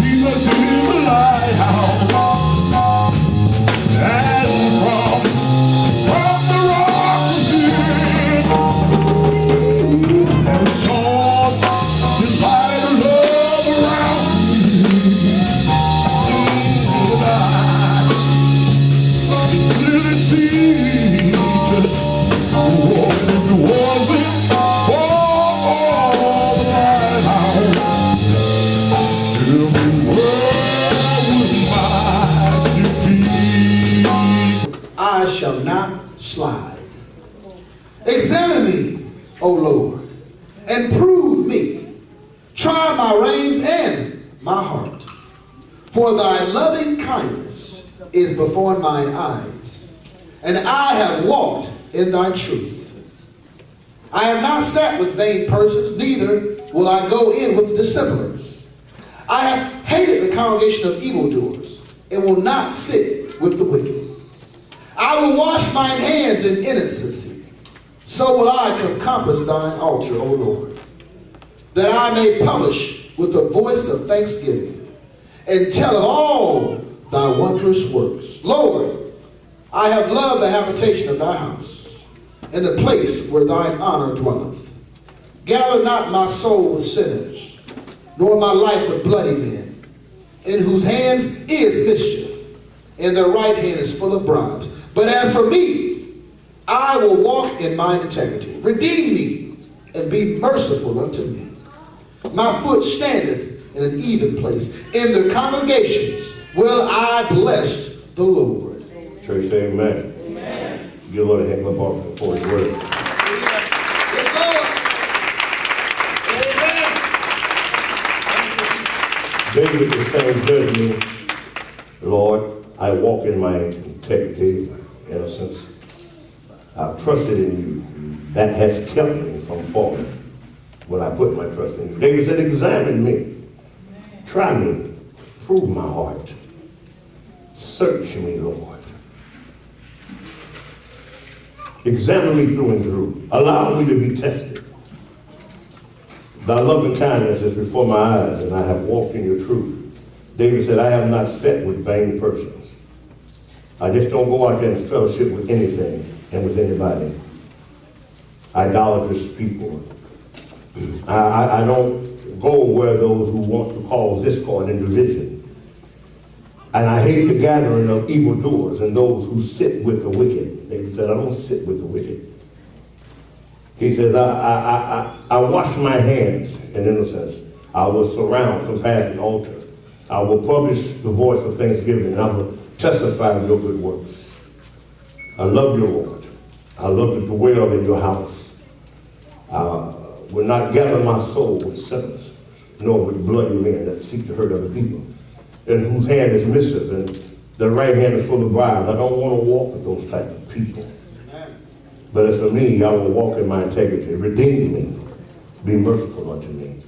Jesus is the lighthouse. And from the rock was deep, and shone his light of love around me. And I really see what it wasn't for the lighthouse. Tell me where was my defeat? I shall not slide. Examine me, O Lord, and prove me. Try my reins and my heart. For thy loving kindness is before mine eyes, and I have walked in thy truth. I have not sat with vain persons, neither will I go in with dissemblers. I have hated the congregation of evildoers, and will not sit with the wicked. I will wash mine hands in innocency. So will I compass thine altar, O Lord, that I may publish with the voice of thanksgiving, and tell of all thy wondrous works. Lord, I have loved the habitation of thy house, and the place where thine honor dwelleth. Gather not my soul with sinners, nor my life with bloody men, in whose hands is mischief, and their right hand is full of bribes. But as for me, I will walk in mine integrity. Redeem me, and be merciful unto me. My foot standeth in an even place. In the congregations will I bless the Lord. Church, say amen. Amen. Give Lord a hand clap offering for his word. David is saying, judge me, Lord, I walk in my integrity, innocence. I've trusted in you. That has kept me from falling when I put my trust in you. David said, examine me. Try me. Prove my heart. Search me, Lord. Examine me through and through. Allow me to be tested. Thy loving kindness is before my eyes, and I have walked in your truth. David said, I have not sat with vain persons. I just don't go out there and fellowship with anything and with anybody. Idolatrous people. I don't go where those who want to cause discord and division. And I hate the gathering of evildoers and those who sit with the wicked. David said, I don't sit with the wicked. He says, I wash my hands in innocence. I will surround compassion altar. I will publish the voice of thanksgiving, and I will testify of your good works. I love you, Lord. I love to dwell in your house. I will not gather my soul with sinners, nor with bloody men that seek to hurt other people, and whose hand is missive, and their right hand is full of bribes. I don't want to walk with those type of people. But as for me, I will walk in my integrity. Redeem me. Be merciful unto me.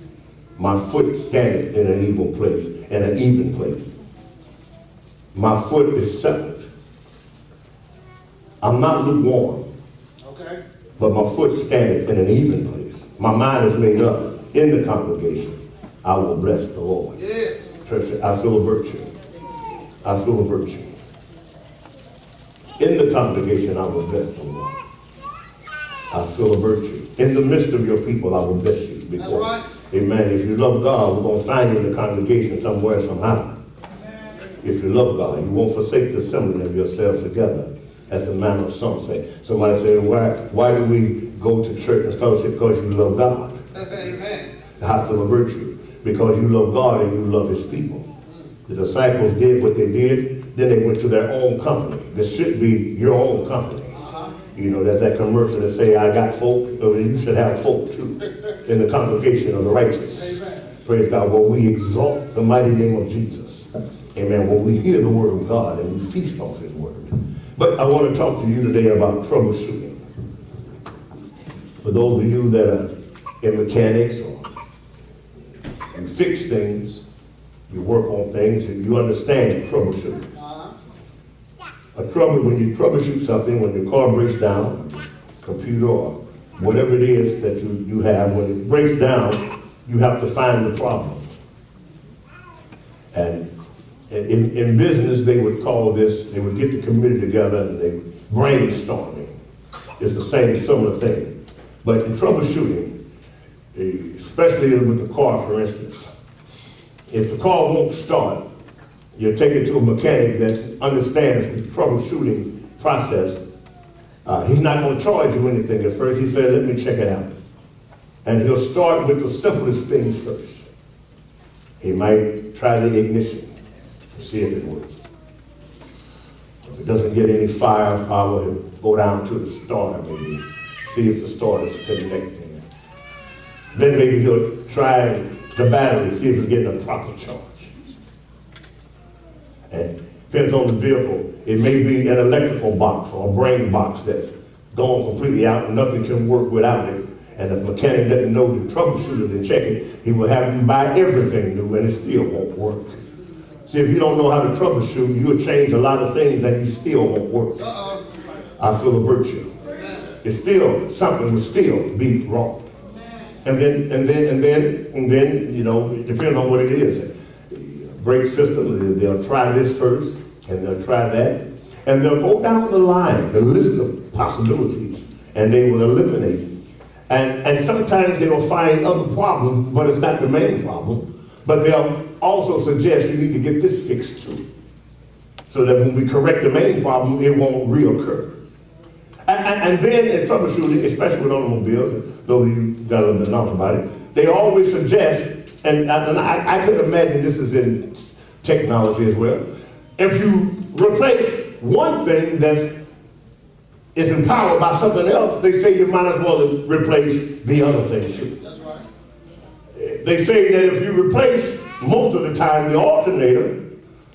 My foot standeth in an evil place, in an even place. My foot is settled. I'm not lukewarm. Okay. But my foot standeth in an even place. My mind is made up in the congregation. I will bless the Lord. Yes. Church, I feel a virtue. I feel a virtue. In the congregation, I will bless the Lord. I feel a virtue. In the midst of your people, I will bless you. Because, that's right. Amen. If you love God, we're going to find you in the congregation somewhere, somehow. If you love God, you won't forsake the assembling of yourselves together, as the manner of some say. Somebody say, why do we go to church and fellowship? Because you love God. Amen. I feel a virtue. Because you love God and you love his people. The disciples did what they did. Then they went to their own company. This should be your own company. You know, there's that commercial that say, I got folk, or you should have folk too, in the congregation of the righteous. Amen. Praise God. Well, we exalt the mighty name of Jesus. Amen. Well, we hear the word of God and we feast off his word. But I want to talk to you today about troubleshooting. For those of you that are in mechanics, or you fix things, you work on things, and you understand troubleshooting. When you troubleshoot something, when your car breaks down, computer or whatever it is that you have, when it breaks down, you have to find the problem. And in business, they would call this, they would get the committee together and they would brainstorming. It's the same similar thing. But in troubleshooting, especially with the car, for instance, if the car won't start, you take it to a mechanic that understands the troubleshooting process. He's not going to charge you anything at first. He said, let me check it out. And he'll start with the simplest things first. He might try the ignition to see if it works. If it doesn't get any firepower, he'll go down to the starter, maybe, see if the starter's connecting. Then maybe he'll try the battery, see if it's getting a proper charge. And depends on the vehicle. It may be an electrical box or a brain box that's gone completely out and nothing can work without it. And if the mechanic doesn't know to troubleshoot it and check it, he will have you buy everything new and it still won't work. See, if you don't know how to troubleshoot, you'll change a lot of things and you still won't work. I feel a virtue. It's still, something will still be wrong. And then, you know, it depends on what it is. Brake system, they'll try this first, and they'll try that. And they'll go down the line, the list of possibilities, and they will eliminate it. And sometimes they'll find other problems, but it's not the main problem. But they'll also suggest you need to get this fixed too. So that when we correct the main problem, it won't reoccur. And then in troubleshooting, especially with automobiles, though you got a little bit knowledge about it, they always suggest, and I could imagine this is in technology as well, if you replace one thing that is empowered by something else, they say you might as well replace the other thing too. That's right. They say that if you replace most of the time the alternator,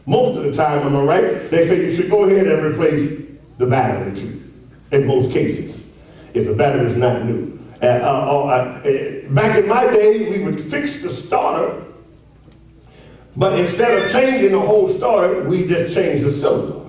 most of the time, am I right? They say you should go ahead and replace the battery too, in most cases, if the battery is not new. Back in my day, we would fix the starter, but instead of changing the whole starter, we just changed the cylinder,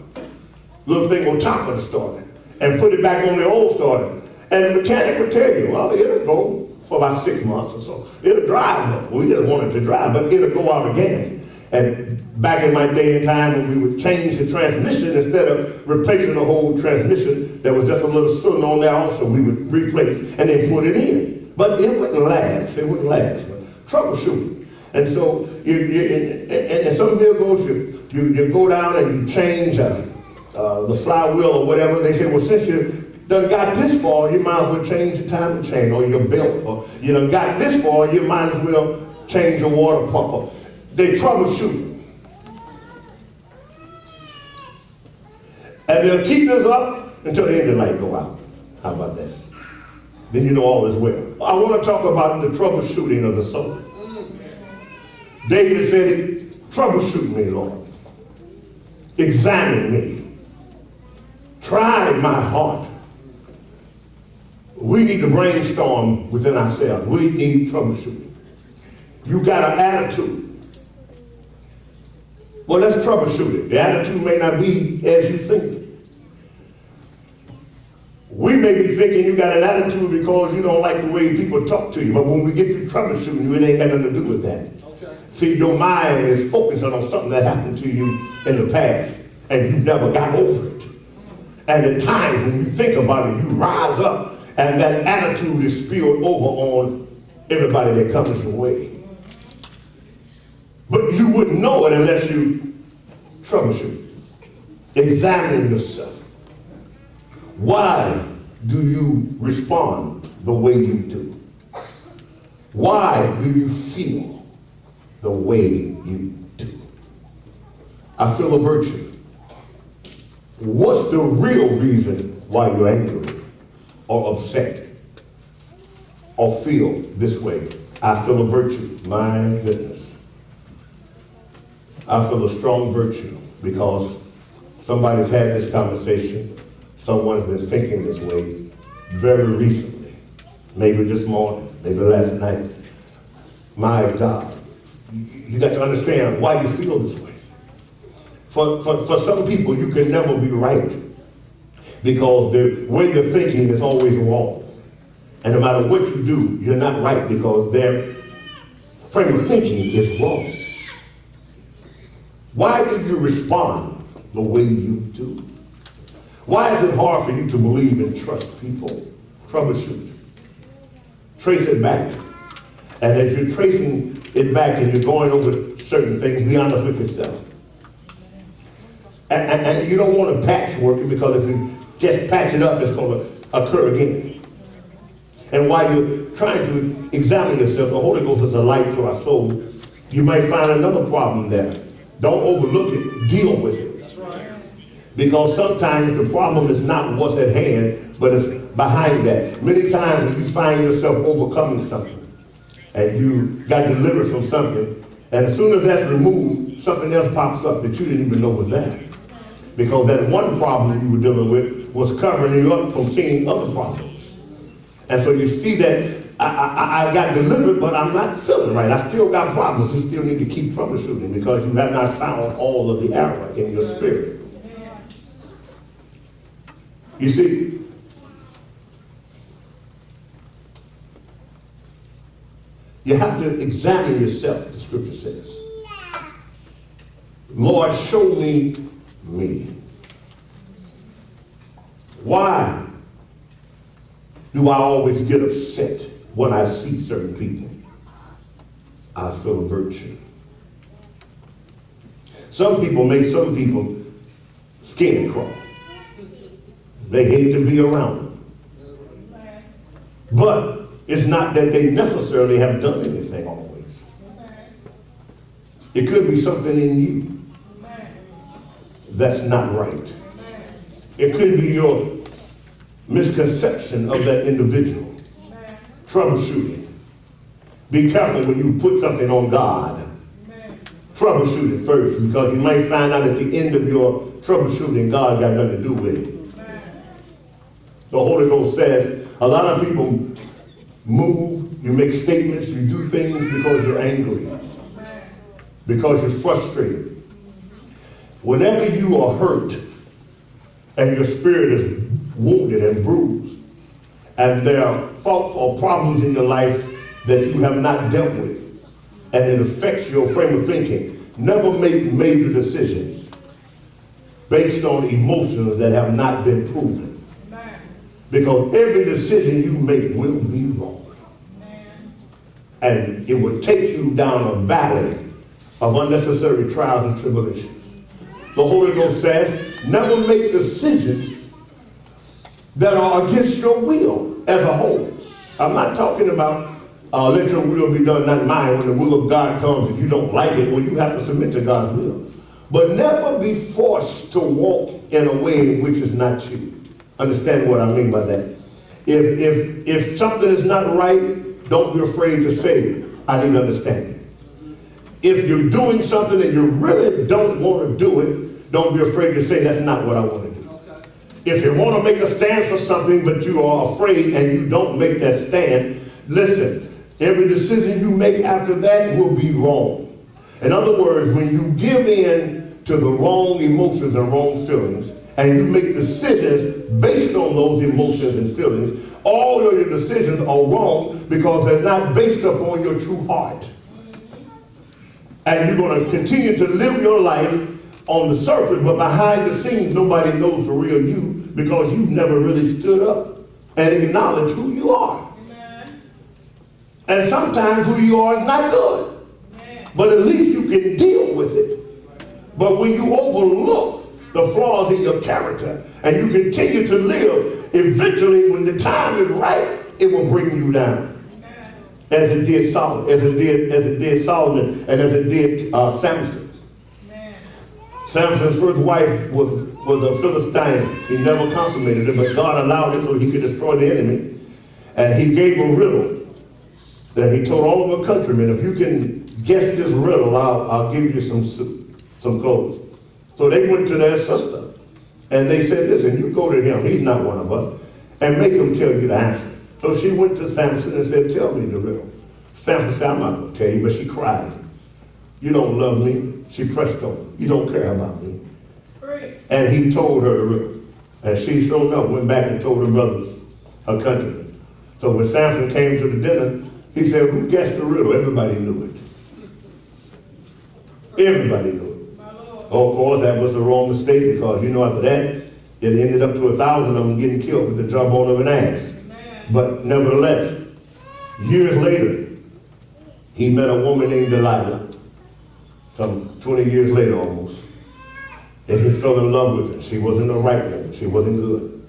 little thing on top of the starter, and put it back on the old starter. And the mechanic would tell you, well, it'll go for about 6 months or so. It'll drive, we just want it to drive, but it'll go out again. And back in my day and time when we would change the transmission, instead of replacing the whole transmission, there was just a little cylinder on there also we would replace and then put it in. But it wouldn't last, it wouldn't last. Troubleshooting. And so, in some vehicles, you go down and you change the flywheel or whatever. They say, well, since you done got this far, you might as well change the timing chain or your belt. Or you done got this far, you might as well change your water pump. They troubleshoot. And they'll keep this up until the engine light go out. How about that? Then you know all is well. I want to talk about the troubleshooting of the soul. David said, troubleshoot me, Lord. Examine me. Try my heart. We need to brainstorm within ourselves. We need troubleshooting. You got an attitude. Well, let's troubleshoot it. The attitude may not be as you think. We may be thinking you got an attitude because you don't like the way people talk to you, but when we get through troubleshooting, it ain't got nothing to do with that. Okay. See, your mind is focusing on something that happened to you in the past, and you never got over it. And at times when you think about it, you rise up, and that attitude is spilled over on everybody that comes your way. But you wouldn't know it unless you troubleshoot. Examine yourself. Why do you respond the way you do? Why do you feel the way you do? I feel a virtue. What's the real reason why you're angry or upset or feel this way? I feel a virtue. My goodness. I feel a strong virtue because somebody's had this conversation. Someone's been thinking this way very recently. Maybe this morning, maybe last night. My God, you got to understand why you feel this way. For some people, you can never be right because the way you're thinking is always wrong. And no matter what you do, you're not right because their frame of thinking is wrong. Why do you respond the way you do? Why is it hard for you to believe and trust people? Troubleshoot. Trace it back. And as you're tracing it back and you're going over certain things, be honest with yourself. And you don't want to patchwork it, because if you just patch it up, it's going to occur again. And while you're trying to examine yourself, the Holy Ghost is a light to our soul. You might find another problem there. Don't overlook it. Deal with it. That's right. Because sometimes the problem is not what's at hand, but it's behind that. Many times when you find yourself overcoming something, and you got delivered from something, and as soon as that's removed, something else pops up that you didn't even know was there. Because that one problem you were dealing with was covering you up from seeing other problems. And so you see that I got delivered, but I'm not feeling right. I still got problems. You still need to keep troubleshooting, because you have not found all of the error in your spirit. You see, you have to examine yourself, the scripture says. Lord, show me me. Why do I always get upset when I see certain people? I feel a virtue. Some people make some people skin crawl. They hate to be around them. But it's not that they necessarily have done anything always. It could be something in you that's not right. It could be your misconception of that individual. Troubleshooting. Be careful when you put something on God. Troubleshoot it first, because you might find out at the end of your troubleshooting, God got nothing to do with it. The Holy Ghost says a lot of people move, you make statements, you do things because you're angry, because you're frustrated. Whenever you are hurt and your spirit is wounded and bruised, and there are faults or problems in your life that you have not dealt with, and it affects your frame of thinking, never make major decisions based on emotions that have not been proven. Because every decision you make will be wrong. And it will take you down a valley of unnecessary trials and tribulations. The Holy Ghost says, never make decisions that are against your will as a whole. I'm not talking about let your will be done, not mine. When the will of God comes, if you don't like it, well, you have to submit to God's will. But never be forced to walk in a way which is not you. Understand what I mean by that. If something is not right, don't be afraid to say, I need understanding. If you're doing something and you really don't want to do it, don't be afraid to say, that's not what I want to do. Okay. If you want to make a stand for something, but you are afraid and you don't make that stand, listen, every decision you make after that will be wrong. In other words, when you give in to the wrong emotions and wrong feelings, and you make decisions based on those emotions and feelings, all of your decisions are wrong because they're not based upon your true heart. And you're going to continue to live your life on the surface, but behind the scenes, nobody knows the real you, because you've never really stood up and acknowledged who you are. And sometimes who you are is not good, but at least you can deal with it. But when you overlook the flaws in your character, and you continue to live, eventually when the time is right, it will bring you down. As it did Solomon, and as it did Samson. Samson's first wife was a Philistine. He never consummated it, but God allowed it so he could destroy the enemy. And he gave a riddle that he told all of her countrymen, if you can guess this riddle, I'll give you some clothes. So they went to their sister, and they said, listen, you go to him, he's not one of us, and make him tell you the answer. So she went to Samson and said, tell me the riddle. Samson said, I'm not going to tell you, but she cried. You don't love me. She pressed on him. You don't care about me. And he told her the riddle. And she, sure enough, went back and told her brothers, her countrymen. So when Samson came to the dinner, he said, who guessed the riddle? Everybody knew it. Everybody knew it. Oh, of course, that was the wrong mistake because, you know, after that, it ended up to 1,000 of them getting killed with the jawbone of an ass. But nevertheless, years later, he met a woman named Delilah, some 20 years later almost. And he fell in love with her. She wasn't the right woman. She wasn't good.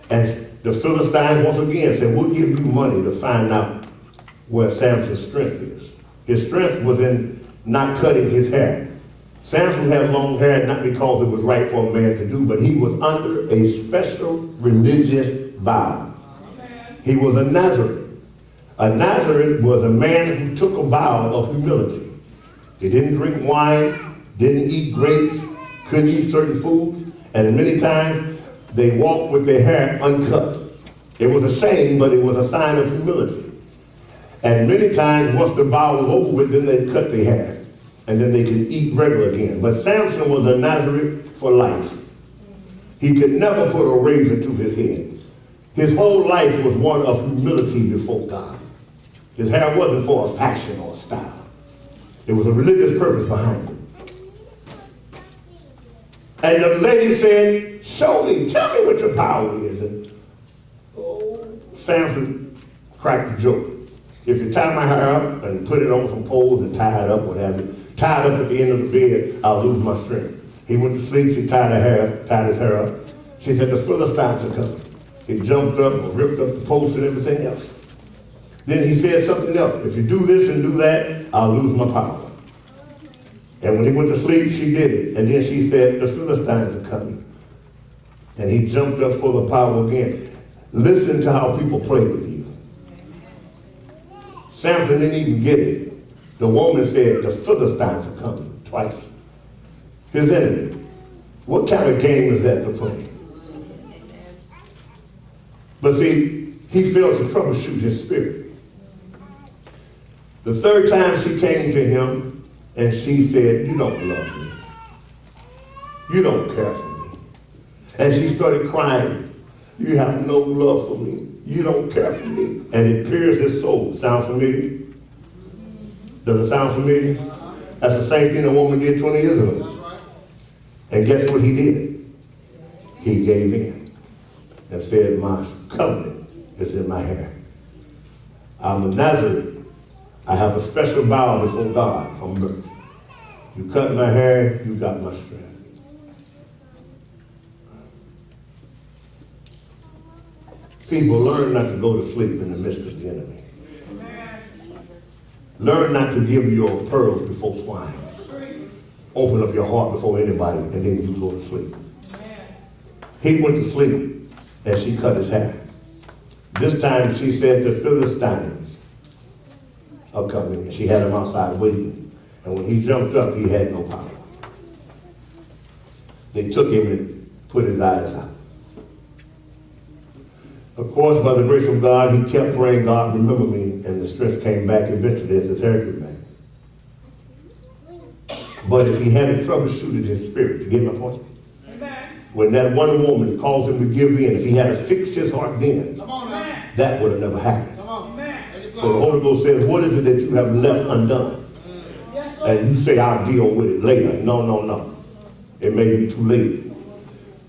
And the Philistines once again said, we'll give you money to find out where Samson's strength is. His strength was in not cutting his hair. Samson had long hair not because it was right for a man to do, but he was under a special religious vow. He was a Nazarene. A Nazarene was a man who took a vow of humility. He didn't drink wine, didn't eat grapes, couldn't eat certain foods, and many times they walked with their hair uncut. It was a shame, but it was a sign of humility. And many times, once the vow was over with, then they'd cut their hair, and then they could eat regular again. But Samson was a Nazarene for life. He could never put a razor to his head. His whole life was one of humility before God. His hair wasn't for a fashion or a style. There was a religious purpose behind it. And the lady said, show me, tell me what your power is. And Samson cracked the joke. If you tie my hair up and put it on some poles and tie it up, whatever, tie it up at the end of the bed, I'll lose my strength. He went to sleep, she tied his hair up. She said, the Philistines are coming. He jumped up and ripped up the post and everything else. Then he said something else. If you do this and do that, I'll lose my power. And when he went to sleep, she did it. And then she said, the Philistines are coming. And he jumped up full of power again. Listen to how people play with you. Samson didn't even get it. The woman said, the Philistines are coming twice. His enemy. What kind of game is that to play? But see, he failed to troubleshoot his spirit. The third time she came to him and she said, you don't love me. You don't care for me. And she started crying. You have no love for me. You don't care for me. And it pierced his soul. Sound familiar? Does it sound familiar? That's the same thing a woman did 20 years ago. And guess what he did? He gave in and said, my covenant is in my hair. I'm a Nazarene. I have a special vow before God from birth. You cut my hair, you got my strength. People, learn not to go to sleep in the midst of the enemy. Learn not to give your pearls before swine. Open up your heart before anybody, and then you go to sleep. He went to sleep, and she cut his hair. This time she said, the Philistines are coming, and she had him outside waiting. And when he jumped up, he had no power. They took him and put his eyes out. Of course, by the grace of God, he kept praying, God, remember me, and the strength came back eventually as his hair grew back. But if he hadn't troubleshooted his spirit, to get my point, when that one woman caused him to give in, if he had to fix his heart then, that would have never happened. So the Holy Ghost says, what is it that you have left undone? And you say, I'll deal with it later. No, no, no. It may be too late.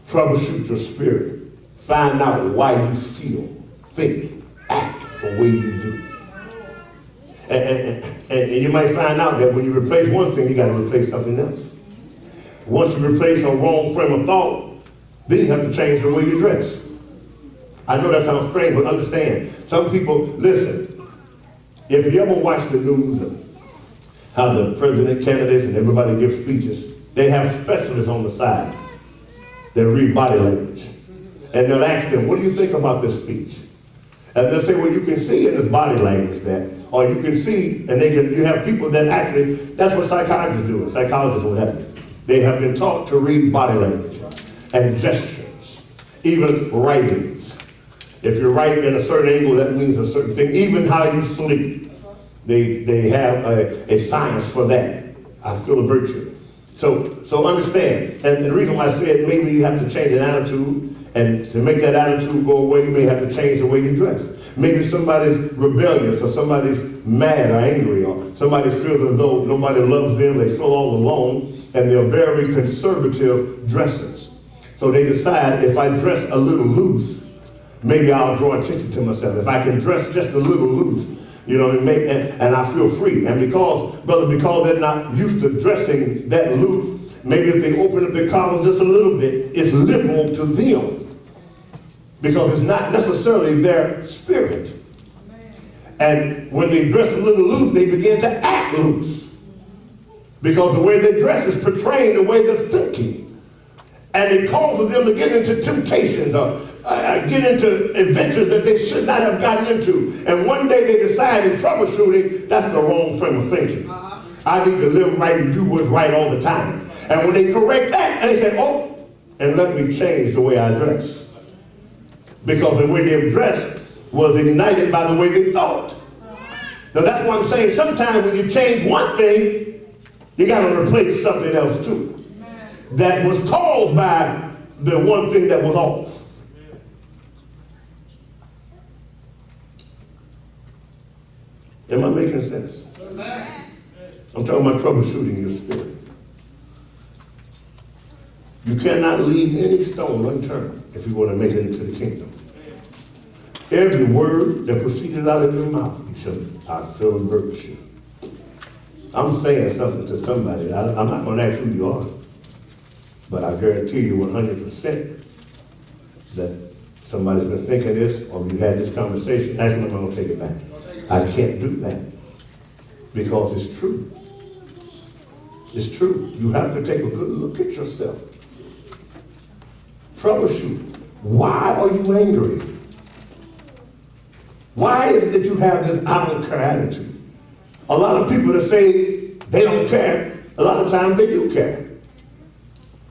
Troubleshoot your spirit. Find out why you feel, think, act the way you do. And you might find out that when you replace one thing, you got to replace something else. Once you replace a wrong frame of thought, then you have to change the way you dress. I know that sounds strange, but understand. Some people, listen, if you ever watch the news of how the president candidates and everybody gives speeches, they have specialists on the side that read body language. And they'll ask them, what do you think about this speech? And they'll say, well, you can see in this body language that, or you can see, and you have people that actually, that's what psychologists do, psychologists or whatever. They have been taught to read body language and gestures, even writings. If you're writing in a certain angle, that means a certain thing. Even how you sleep, they have a science for that. I feel a virtue. So understand, and the reason why I said maybe you have to change an attitude, and to make that attitude go away, you may have to change the way you dress. Maybe somebody's rebellious, or somebody's mad or angry, or somebody feels as though nobody loves them, they feel all alone. and they're very conservative dressers. So they decide if I dress a little loose, maybe I'll draw attention to myself. If I can dress just a little loose, you know, and I feel free. And because they're not used to dressing that loose, maybe if they open up their collars just a little bit, it's liberal to them. Because it's not necessarily their spirit. And when they dress a little loose, they begin to act loose. Because the way they dress is portraying the way they're thinking. And it causes them to get into temptations or get into adventures that they should not have gotten into. And one day they decide in troubleshooting, that's the wrong frame of thinking. I need to live right and do what's right all the time. And when they correct that, and they say, oh, and let me change the way I dress. Because the way they dressed was ignited by the way they thought. Now that's what I'm saying. Sometimes when you change one thing, you got to replace something else too. That was caused by the one thing that was off. Am I making sense? I'm talking about troubleshooting your spirit. You cannot leave any stone unturned if you want to make it into the kingdom. Every word that proceeded out of your mouth, you shall fill virtue. I'm saying something to somebody. I'm not going to ask who you are, but I guarantee you 100% that somebody's been thinking this, or you had this conversation. Actually, I'm going to take it back. I can't do that because it's true. It's true. You have to take a good look at yourself. Troubleshoot. Why are you angry? Why is it that you have this I don't care attitude? A lot of people that say they don't care, a lot of times they do care.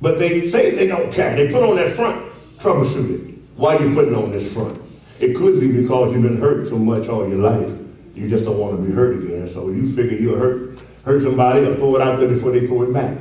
But they say they don't care. They put on that front, troubleshoot it. Why are you putting on this front? It could be because you've been hurt so much all your life. You just don't want to be hurt again. So you figure you'll hurt somebody or throw it out there before they throw it back.